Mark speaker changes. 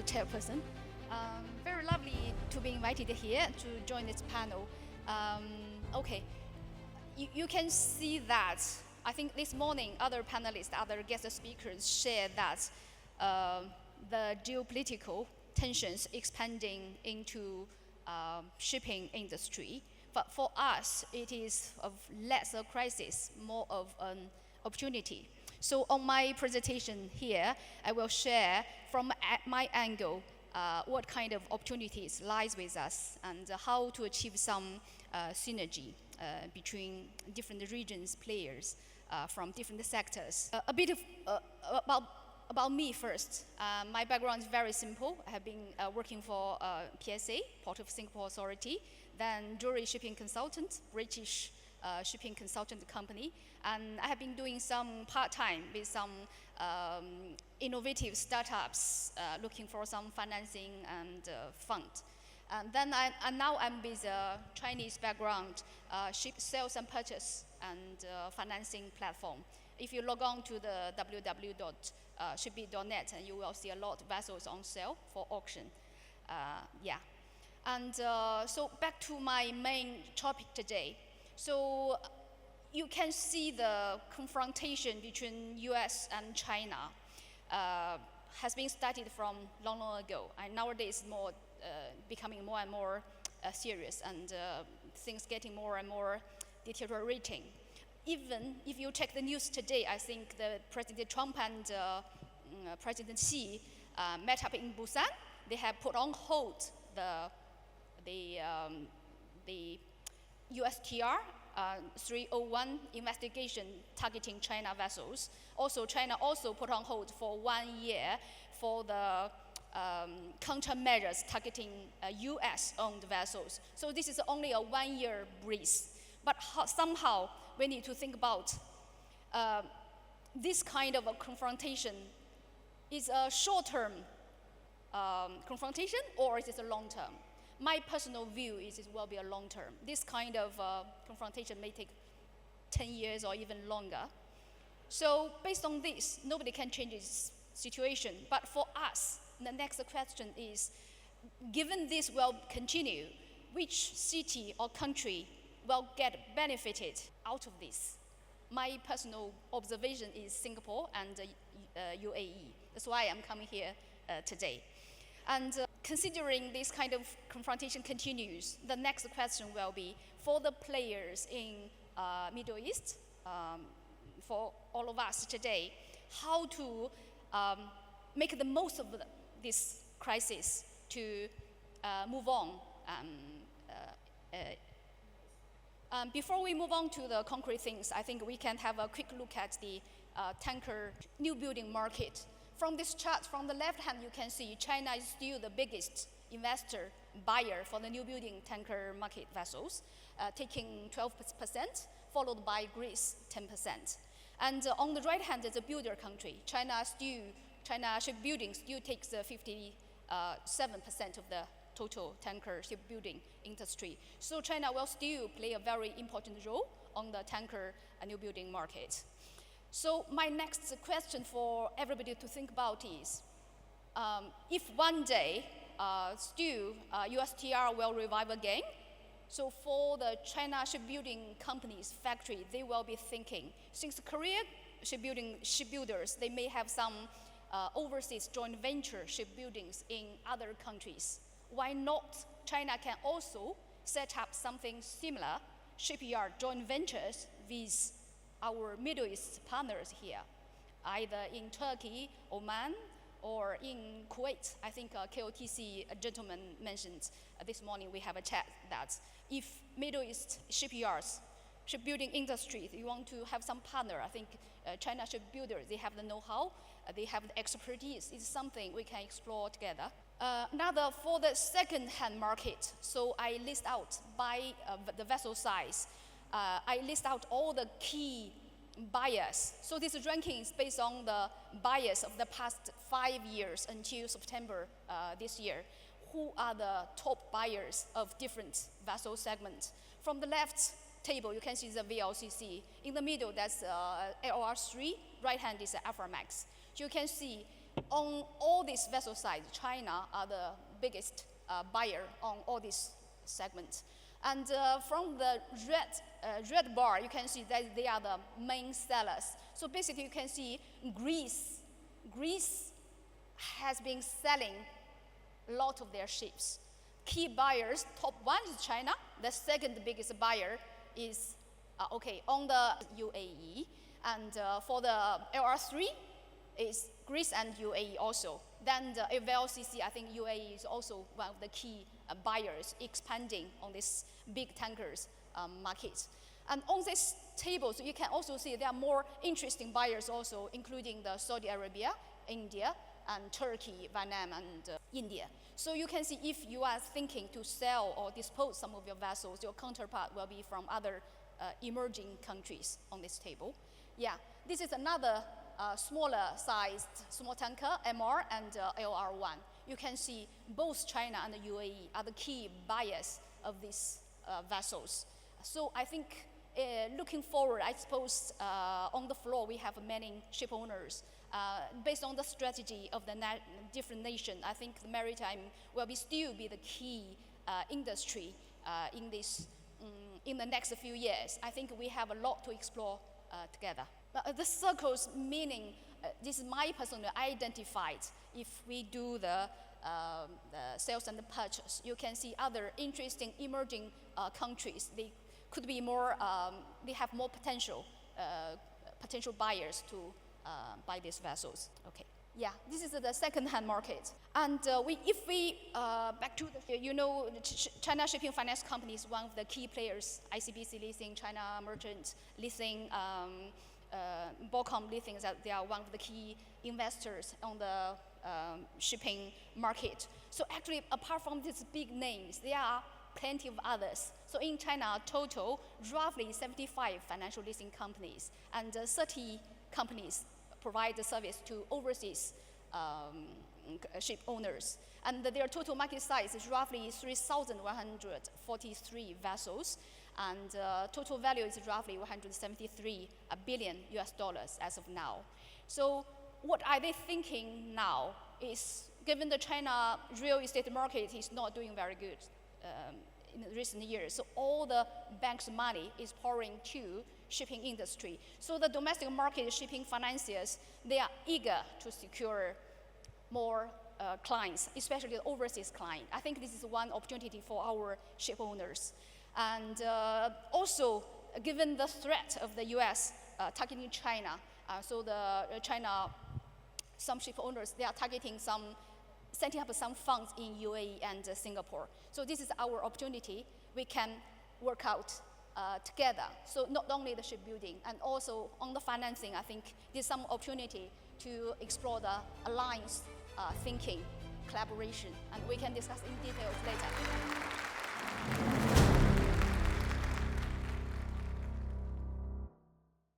Speaker 1: chairperson. Very lovely to be invited here to join this panel. Okay, you can see that. I think this morning other panelists, other guest speakers shared that the geopolitical tensions expanding into shipping industry. But for us, it is of less a crisis, more of an opportunity. So on my presentation here, I will share from my angle what kind of opportunities lies with us and how to achieve some synergy between different regions, players from different sectors. A bit of about me first. My background is very simple. I have been working for PSA, Port of Singapore Authority, then jewelry shipping consultant, British shipping consultant company, and I have been doing some part-time with some innovative startups looking for some financing and fund. And then now I'm with a Chinese background, ship sales and purchase and financing platform. If you log on to the www.shipbit.net, and you will see a lot of vessels on sale for auction. Yeah. And so back to my main topic today. So you can see the confrontation between US and China has been started from long, long ago, and nowadays more becoming more and more serious, and things getting more and more deteriorating. Even if you check the news today, I think the President Trump and President Xi met up in Busan. They have put on hold the USTR 301 investigation targeting China vessels. Also, China also put on hold for 1 year for the countermeasures targeting US-owned vessels. So this is only a 1-year breeze. But somehow we need to think about this kind of a confrontation. Is a short-term confrontation, or is it a long-term? My personal view is it will be a long-term. This kind of confrontation may take 10 years or even longer. So based on this, nobody can change this situation. But for us, the next question is, given this will continue, which city or country will get benefited out of this? My personal observation is Singapore and UAE. That's why I'm coming here today. And considering this kind of confrontation continues, the next question will be, for the players in Middle East, for all of us today, how to make the most of this crisis to move on. Before we move on to the concrete things, I think we can have a quick look at the tanker new building market. From this chart, from the left hand, you can see China is still the biggest investor, buyer for the new building tanker market vessels, taking 12%, followed by Greece, 10%. And on the right hand is a builder country. China shipbuilding still takes 57% of the total tanker shipbuilding industry. So China will still play a very important role on the tanker new building market. So my next question for everybody to think about is, if one day still USTR will revive again, so for the China shipbuilding companies, factory, they will be thinking, since Korea shipbuilders, they may have some overseas joint venture shipbuildings in other countries. Why not China can also set up something similar, shipyard joint ventures with our Middle East partners here, either in Turkey, Oman, or in Kuwait. I think KOTC gentleman mentioned this morning we have a chat that if Middle East shipyards, shipbuilding industry, you want to have some partner, I think China shipbuilders, they have the know-how, they have the expertise. It's something we can explore together. Another for the second-hand market, so I list out by the vessel size. I list out all the key buyers. So this ranking is based on the buyers of the past 5 years until September this year. Who are the top buyers of different vessel segments? From the left table, you can see the VLCC. In the middle, that's LR3. Right hand is Aframax. You can see On all these vessel sizes, China are the biggest buyer on all these segments. And from the red bar, you can see that they are the main sellers. So basically, you can see Greece has been selling a lot of their ships. Key buyers, top one is China. The second biggest buyer is, on the UAE. And for the LR3, is Greece and UAE also. Then the VLCC, I think UAE is also one of the key buyers expanding on this big tankers market. And on this table, so you can also see there are more interesting buyers also, including the Saudi Arabia, India, and Turkey, Vietnam, and India. So you can see if you are thinking to sell or dispose some of your vessels, your counterpart will be from other emerging countries on this table. Yeah, this is another smaller sized small tanker, MR and LR1. You can see both China and the UAE are the key buyers of these vessels. So I think looking forward, I suppose on the floor we have many ship owners. Based on the strategy of the different nations, I think the maritime will still be the key industry in this in the next few years. I think we have a lot to explore together. The circles meaning, this is my personal identified. If we do the sales and the purchase, you can see other interesting emerging countries. They could be more, they have more potential buyers to buy these vessels. Okay. Yeah, this is the second-hand market. And if we, back to the, China Shipping Finance Company is one of the key players, ICBC Leasing, China Merchant Leasing, Bocom Leasing, that they are one of the key investors on the shipping market. So actually, apart from these big names, there are plenty of others. So in China, total, roughly 75 financial leasing companies, and 30 companies provide the service to overseas ship owners. And their total market size is roughly 3,143 vessels, and total value is roughly 173 billion US dollars as of now. So what are they thinking now is, given the China real estate market is not doing very good in the recent years, so all the bank's money is pouring to shipping industry. So the domestic market shipping financiers, they are eager to secure more clients, especially the overseas client. I think this is one opportunity for our ship owners. And also, given the threat of the US targeting China, so the some ship owners, they are targeting setting up some funds in UAE and Singapore. So this is our opportunity. We can work out together. So not only the shipbuilding, and also on the financing, I think there's some opportunity to explore the alliance thinking, collaboration, and we can discuss in details later.